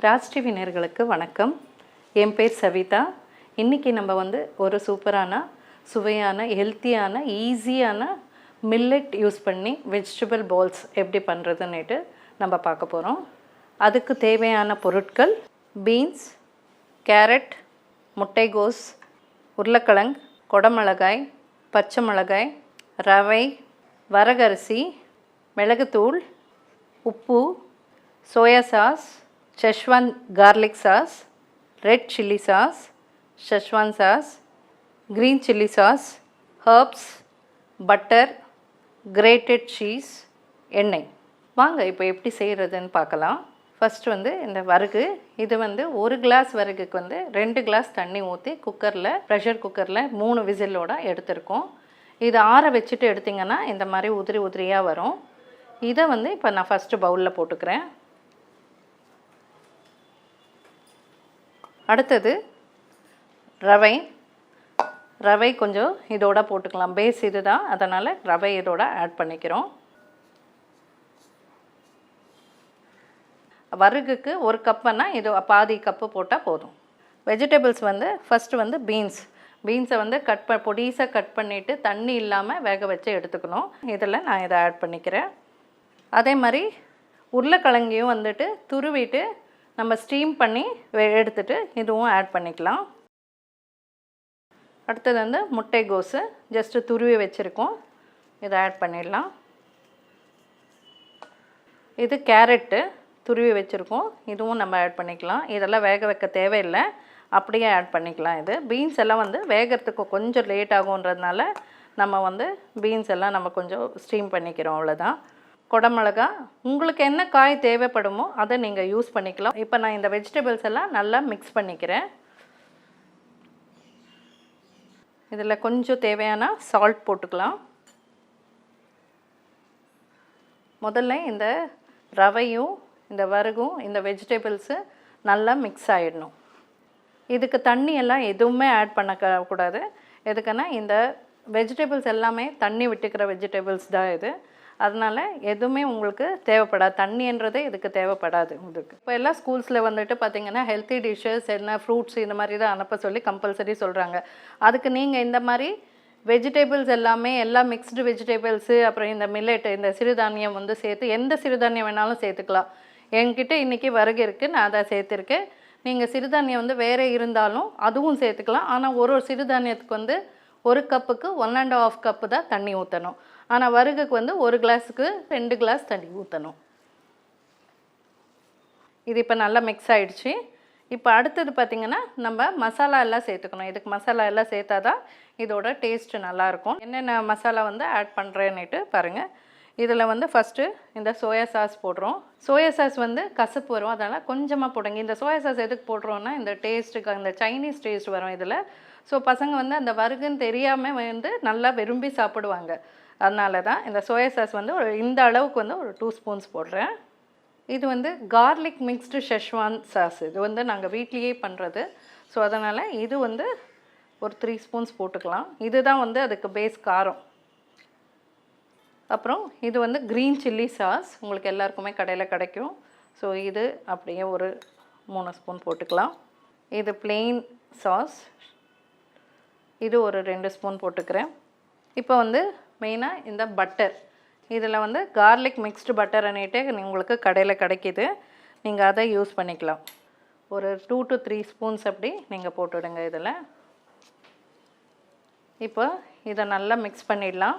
Raj TV நேயர்களுக்கு வணக்கம். என் பேர் சவிதா. இன்றைக்கி நம்ம வந்து ஒரு சூப்பரான சுவையான ஹெல்த்தியான ஈஸியான மில்லட் யூஸ் பண்ணி வெஜிடபிள் பால்ஸ் எப்படி பண்ணுறதுன்னுட்டு நம்ம பார்க்க போகிறோம். அதுக்கு தேவையான பொருட்கள் பீன்ஸ், கேரட், முட்டைகோஸ், உருளைக்கிழங்கு, கொடமிளகாய், பச்சை மிளகாய், ரவை, வரகரிசி, மிளகுத்தூள், உப்பு, soya sauce, schezwan garlic sauce, red chilli sauce, schezwan sauce, green chilli sauce, herbs, butter, grated cheese, எண்ணெய். வாங்க இப்போ எப்படி செய்கிறதுன்னு பார்க்கலாம். ஃபஸ்ட்டு வந்து இந்த வரகு, இது வந்து ஒரு கிளாஸ் வரகுக்கு வந்து 2 கிளாஸ் தண்ணி ஊற்றி குக்கரில் ப்ரெஷர் குக்கரில் 3 விசிலோட எடுத்திருக்கோம். இதை ஆற வச்சுட்டு எடுத்திங்கன்னா இந்த மாதிரி உதிரி உதிரியாக வரும். இதை வந்து இப்போ நான் ஃபஸ்ட்டு பவுலில் போட்டுக்கிறேன். அடுத்தது ரவை கொஞ்சம் இதோட போட்டுக்கலாம். பேஸ் இது தான், அதனால் ரவை இதோட ஆட் பண்ணிக்கிறோம். வரகுக்கு 1 கப்புன்னா இது பாதி கப்பு போட்டால் போதும். வெஜிடபிள்ஸ் வந்து ஃபஸ்ட்டு வந்து பீன்ஸை வந்து பொடிசாக கட் பண்ணிவிட்டு தண்ணி இல்லாமல் வேக வச்சு எடுத்துக்கணும். இதில் நான் இதை ஆட் பண்ணிக்கிறேன். அதே மாதிரி உருளைக்கிழங்கையும் வந்துட்டு துருவிட்டு நம்ம ஸ்டீம் பண்ணி எடுத்துட்டு இதுவும் ஆட் பண்ணிக்கலாம். அடுத்தது வந்து முட்டைகோஸு ஜஸ்ட்டு துருவி வச்சுருக்கோம், இதை ஆட் பண்ணிடலாம். இது கேரட்டு துருவி வச்சுருக்கோம், இதுவும் நம்ம ஆட் பண்ணிக்கலாம். இதெல்லாம் வேக வைக்க தேவையில்லை, அப்படியே ஆட் பண்ணிக்கலாம். இது பீன்ஸ் எல்லாம் வந்து வேகிறதுக்கு கொஞ்சம் லேட் ஆகுன்றதுனால நம்ம வந்து பீன்ஸ் எல்லாம் நம்ம கொஞ்சம் ஸ்டீம் பண்ணிக்கிறோம், அவ்வளோதான். கொடமிளகா உங்களுக்கு என்ன காய் தேவைப்படுமோ அதை நீங்கள் யூஸ் பண்ணிக்கலாம். இப்போ நான் இந்த வெஜிடபிள்ஸ் எல்லாம் நல்லா மிக்ஸ் பண்ணிக்கிறேன். இதில் கொஞ்சம் தேவையான சால்ட் போட்டுக்கலாம். முதல்ல இந்த ரவையும் இந்த வரகும் இந்த வெஜிடபிள்ஸு நல்லா மிக்ஸ் ஆகிடணும். இதுக்கு தண்ணி எல்லாம் எதுவுமே ஆட் பண்ணக்கூடாது. எதுக்குன்னா இந்த வெஜிடபிள்ஸ் எல்லாமே தண்ணி விட்டுக்கிற வெஜிடபிள்ஸ் தான் இது. அதனால் எதுவுமே உங்களுக்கு தேவைப்படாது, தண்ணின்றதே இதுக்கு தேவைப்படாது உங்களுக்கு. இப்போ எல்லாம் ஸ்கூல்ஸில் வந்துட்டு பார்த்திங்கன்னா ஹெல்த்தி டிஷ்ஷஸ் என்ன ஃப்ரூட்ஸ் இந்த மாதிரி தான் அனுப்ப சொல்லி கம்பல்சரி சொல்கிறாங்க. அதுக்கு நீங்கள் இந்த மாதிரி வெஜிடபிள்ஸ் எல்லாமே எல்லாம் மிக்ஸ்டு வெஜிடபிள்ஸு அப்புறம் இந்த மில்லட் இந்த சிறுதானியம் வந்து சேர்த்து எந்த சிறுதானியம் வேணாலும் சேர்த்துக்கலாம். என்கிட்ட இன்றைக்கி வரகு இருக்குது, நான் அதை சேர்த்துருக்கேன். நீங்கள் சிறுதானியம் வந்து வேறு இருந்தாலும் அதுவும் சேர்த்துக்கலாம். ஆனால் ஒரு சிறுதானியத்துக்கு வந்து 1 கப்புக்கு 1.5 கப்பு தான் தண்ணி ஊற்றணும். ஆனால் வரகுக்கு வந்து 1 கிளாஸுக்கு 2 கிளாஸ் தண்ணி ஊற்றணும். இது இப்போ நல்லா மிக்ஸ் ஆகிடுச்சு. இப்போ அடுத்தது பார்த்திங்கன்னா நம்ம மசாலா எல்லாம் சேர்த்துக்கணும். இதுக்கு மசாலா எல்லாம் சேர்த்தா தான் இதோட டேஸ்ட்டு நல்லாயிருக்கும். என்னென்ன மசாலா வந்து ஆட் பண்ணுறேன்னுட்டு பாருங்கள். இதில் வந்து ஃபஸ்ட்டு இந்த சோயா சாஸ் போடுறோம். சோயா சாஸ் வந்து கசப்பு வரும், அதனால் கொஞ்சமாக போடுங்க. இந்த சோயா சாஸ் எதுக்கு போடுறோன்னா இந்த டேஸ்ட்டுக்கு அந்த சைனீஸ் டேஸ்ட் வரும் இதில். ஸோ பசங்க வந்து அந்த வருகுன்னு தெரியாமல் வந்து நல்லா விரும்பி சாப்பிடுவாங்க. அதனால தான் இந்த சோயா சாஸ் வந்து இந்த அளவுக்கு வந்து ஒரு 2 ஸ்பூன்ஸ் போடுறேன். இது வந்து கார்லிக் மிக்ஸ்டு செஷ்வான் சாஸ், இது வந்து நாங்கள் வீட்லேயே பண்ணுறது. ஸோ அதனால் இது வந்து ஒரு 3 ஸ்பூன்ஸ் போட்டுக்கலாம். இதுதான் வந்து அதுக்கு பேஸ் காரம். அப்புறம் இது வந்து க்ரீன் சில்லி சாஸ், உங்களுக்கு எல்லாருக்குமே கடையில் கிடைக்கும். ஸோ இது அப்படியே ஒரு 3 ஸ்பூன் போட்டுக்கலாம். இது பிளெயின் சாஸ், இது ஒரு 2 ஸ்பூன் போட்டுக்கிறேன். இப்போ வந்து மெயினாக இந்த பட்டர், இதில் வந்து கார்லிக் மிக்ஸ்டு பட்டர்னுட்டு உங்களுக்கு கடையில் கிடைக்கிது, நீங்கள் அதை யூஸ் பண்ணிக்கலாம். ஒரு 2 to 3 ஸ்பூன்ஸ் அப்படி நீங்கள் போட்டுவிடுங்க இதில். இப்போ இதை நல்லா மிக்ஸ் பண்ணிடலாம்.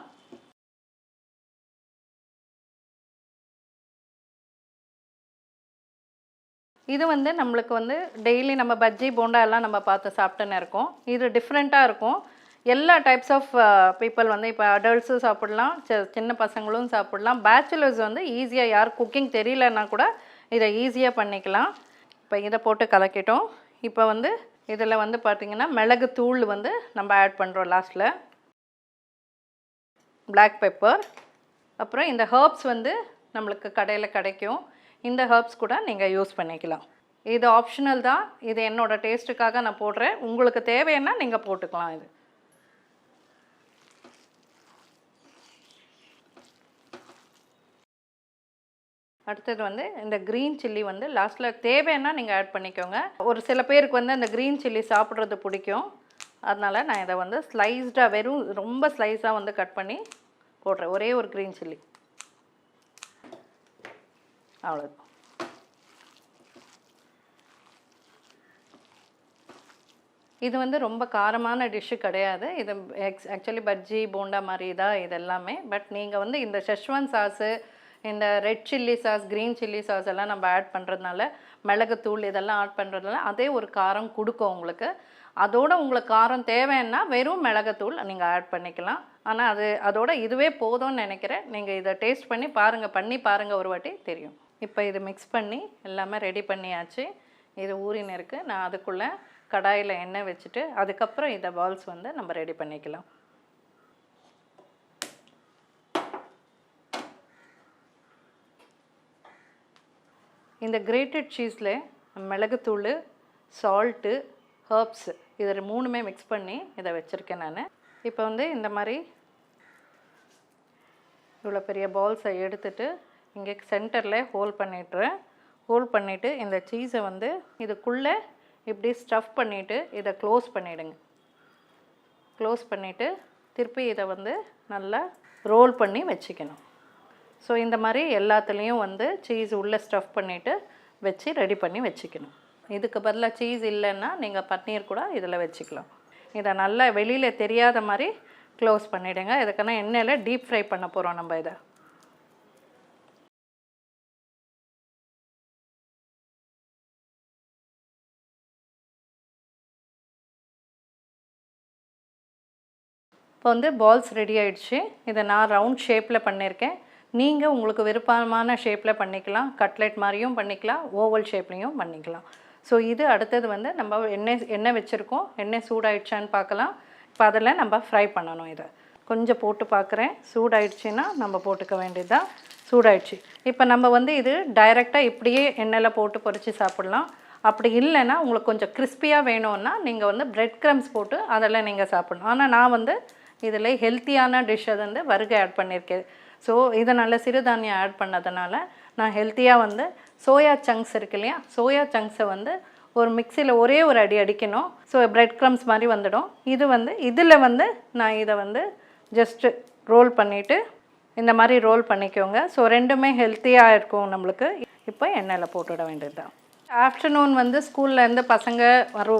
இது வந்து நம்மளுக்கு வந்து டெய்லி நம்ம பஜ்ஜி போண்டா எல்லாம் நம்ம பார்த்து சாப்பிட்டுன்னு இருக்கோம். இது டிஃப்ரெண்ட்டாக இருக்கும். எல்லா டைப்ஸ் ஆஃப் பீப்புள் வந்து இப்போ அடல்ட்ஸும் சாப்பிட்லாம், சின்ன பசங்களும் சாப்பிட்லாம். பேச்சுலர்ஸ் வந்து ஈஸியாக யார் குக்கிங் தெரியலன்னா கூட இதை ஈஸியாக பண்ணிக்கலாம். இப்போ இதை போட்டு கலக்கிட்டோம். இப்போ வந்து இதில் வந்து பார்த்திங்கன்னா மிளகு தூள் வந்து நம்ம ஆட் பண்ணுறோம் லாஸ்ட்டில், பிளாக் பெப்பர். அப்புறம் இந்த ஹர்ப்ஸ் வந்து நம்மளுக்கு கடையில் கிடைக்கும், இந்த ஹர்ப்ஸ் கூட நீங்கள் யூஸ் பண்ணிக்கலாம். இது ஆப்ஷனல் தான், இது என்னோடய டேஸ்ட்டுக்காக நான் போடுறேன். உங்களுக்கு தேவைன்னா நீங்கள் போட்டுக்கலாம். இது அடுத்தது வந்து இந்த க்ரீன் சில்லி வந்து லாஸ்ட்டில் தேவைன்னா நீங்கள் ஆட் பண்ணிக்கோங்க. ஒரு சில பேருக்கு வந்து அந்த க்ரீன் சில்லி சாப்பிட்றது பிடிக்கும். அதனால் நான் இதை வந்து ஸ்லைஸ்டாக வெறும் ரொம்ப ஸ்லைஸாக வந்து கட் பண்ணி போடுறேன். ஒரே ஒரு க்ரீன் சில்லி, அவ்வளோதான். இது வந்து ரொம்ப காரமான டிஷ்ஷு கிடையாது. இது ஆக்சுவலி பஜ்ஜி போண்டா மாதிரி தான் இது எல்லாமே. பட் நீங்கள் வந்து இந்த ஷெஸ்வான் சாஸு, இந்த red chilli sauce, green chilli sauce எல்லாம் நம்ம ஆட் பண்ணுறதுனால, மிளகுத்தூள் இதெல்லாம் ஆட் பண்ணுறதுனால அதே ஒரு காரம் கொடுக்கும் உங்களுக்கு. அதோட உங்களுக்கு காரம் தேவைன்னா வெறும் மிளகுத்தூள் நீங்கள் ஆட் பண்ணிக்கலாம். ஆனால் அதோட இதுவே போதும்னு நினைக்கிறேன். நீங்கள் இதை டேஸ்ட் பண்ணி பாருங்கள் ஒரு வாட்டி தெரியும். இப்போ இது மிக்ஸ் பண்ணி எல்லாமே ரெடி பண்ணியாச்சு. இது ஊறின்னு இருக்குது. நான் அதுக்குள்ளே கடாயில் எண்ணெய் வச்சுட்டு அதுக்கப்புறம் இந்த பால்ஸ் வந்து நம்ம ரெடி பண்ணிக்கலாம். இந்த கிரேட்டட் சீஸில் மிளகுத்தூள், சால்ட்டு, ஹர்ப்ஸு இது 3மே மிக்ஸ் பண்ணி இதை வச்சுருக்கேன் நான். இப்போ வந்து இந்த மாதிரி இவ்வளோ பெரிய பால்ஸை எடுத்துகிட்டு இங்கே சென்டரில் ஹோல் பண்ணிவிட்டு இந்த சீஸை வந்து இதுக்குள்ளே இப்படி ஸ்டஃப் பண்ணிவிட்டு இதை க்ளோஸ் பண்ணிவிடுங்க. க்ளோஸ் பண்ணிவிட்டு திருப்பி இதை வந்து நல்லா ரோல் பண்ணி வச்சுக்கணும். ஸோ இந்த மாதிரி எல்லாத்துலேயும் வந்து சீஸ் உள்ளே ஸ்டஃப் பண்ணிவிட்டு வச்சு ரெடி பண்ணி வச்சுக்கணும். இதுக்கு பதிலாக சீஸ் இல்லைன்னா நீங்கள் பன்னீர் கூட இதில் வச்சுக்கலாம். இதை நல்லா வெளியில் தெரியாத மாதிரி க்ளோஸ் பண்ணிவிடுங்க. இதுக்கான எண்ணெயில் டீப் ஃப்ரை பண்ண போகிறோம் நம்ம இதை. இப்போ வந்து பால்ஸ் ரெடி ஆகிடுச்சு. இதை நான் ரவுண்ட் ஷேப்பில் பண்ணியிருக்கேன். நீங்கள் உங்களுக்கு விருப்பமான ஷேப்பில் பண்ணிக்கலாம். கட்லெட் மாதிரியும் பண்ணிக்கலாம், ஓவல் ஷேப்லேயும் பண்ணிக்கலாம். ஸோ இது அடுத்தது வந்து நம்ம எண்ணெய் வச்சுருக்கோம். எண்ணெய் சூடாயிடுச்சான்னு பார்க்கலாம். இப்போ அதில் நம்ம ஃப்ரை பண்ணணும். இதை கொஞ்சம் போட்டு பார்க்குறேன். சூடாயிடுச்சுன்னா நம்ம போட்டுக்க வேண்டியது தான். சூடாயிடுச்சு. இப்போ நம்ம வந்து இது டைரெக்டாக இப்படியே எண்ணெயில் போட்டு பொரித்து சாப்பிட்லாம். அப்படி இல்லைன்னா உங்களுக்கு கொஞ்சம் கிறிஸ்பியாக வேணும்னா நீங்கள் வந்து பிரெட் க்ரம்ஸ் போட்டு அதெல்லாம் நீங்கள் சாப்பிட்ணும். ஆனால் நான் வந்து இதில் ஹெல்த்தியான டிஷ் அது வந்து வறுகை ஆட் பண்ணியிருக்கேன். ஸோ இதை நல்ல சிறுதானியம் ஆட் பண்ணதுனால நான் ஹெல்த்தியாக வந்து சோயா சங்க்ஸ் இருக்கு இல்லையா, சோயா சங்க்ஸை வந்து ஒரு மிக்சியில் ஒரே ஒரு அடி அடிக்கணும். ஸோ பிரெட் க்ரம்ஸ் மாதிரி வந்துடும். இது வந்து இதில் வந்து நான் இதை வந்து ஜஸ்ட்டு ரோல் பண்ணிவிட்டு இந்த மாதிரி ரோல் பண்ணிக்கோங்க. ஸோ ரெண்டுமே ஹெல்த்தியாக இருக்கும் நம்மளுக்கு. இப்போ எண்ணெயில் போட்டுவிட வேண்டியது தான். ஆஃப்டர்நூன் வந்து ஸ்கூல்லேருந்து பசங்க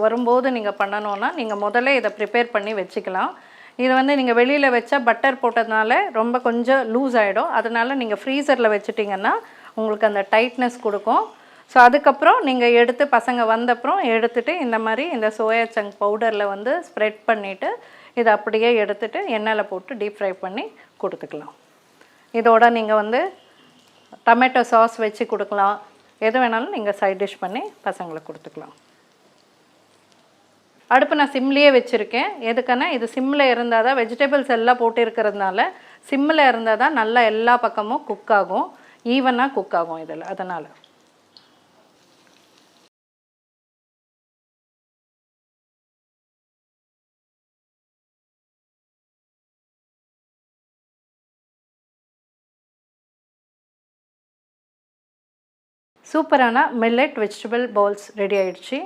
வரும்போது நீங்கள் பண்ணணுன்னா நீங்கள் முதல்ல இதை ப்ரிப்பேர் பண்ணி வச்சுக்கலாம். இது வந்து நீங்கள் வெளியில் வச்சா பட்டர் போட்டதுனால ரொம்ப கொஞ்சம் லூஸ் ஆகிடும். அதனால் நீங்கள் ஃப்ரீசரில் வச்சுட்டிங்கன்னா உங்களுக்கு அந்த டைட்னஸ் கொடுக்கும். ஸோ அதுக்கப்புறம் நீங்கள் எடுத்து பசங்க வந்தப்புறம் எடுத்துகிட்டு இந்த மாதிரி இந்த சோயா சங்க் பவுடரில் வந்து ஸ்ப்ரெட் பண்ணிவிட்டு இதை அப்படியே எடுத்துகிட்டு எண்ணெயில் போட்டு டீப் ஃப்ரை பண்ணி கொடுத்துக்கலாம். இதோட நீங்கள் வந்து டொமேட்டோ சாஸ் வச்சு கொடுக்கலாம். எது வேணாலும் நீங்கள் சைட் டிஷ் பண்ணி பசங்களுக்கு கொடுத்துக்கலாம். அடுப்பு நான் சிம்லேயே வச்சுருக்கேன். எதுக்குன்னா இது சிம்மில் இருந்தால் தான் வெஜிடபிள்ஸ் எல்லாம் போட்டு இருக்கிறதுனால சிம்மில் இருந்தால் தான் நல்லா எல்லா பக்கமும் குக் ஆகும், ஈவனாக குக் ஆகும் இதில். அதனால் சூப்பரான மில்லட் வெஜிடபிள் பால்ஸ் ரெடி ஆகிடுச்சு.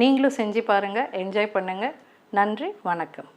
நீங்களும் செஞ்சு பாருங்கள், என்ஜாய் பண்ணுங்கள். நன்றி, வணக்கம்.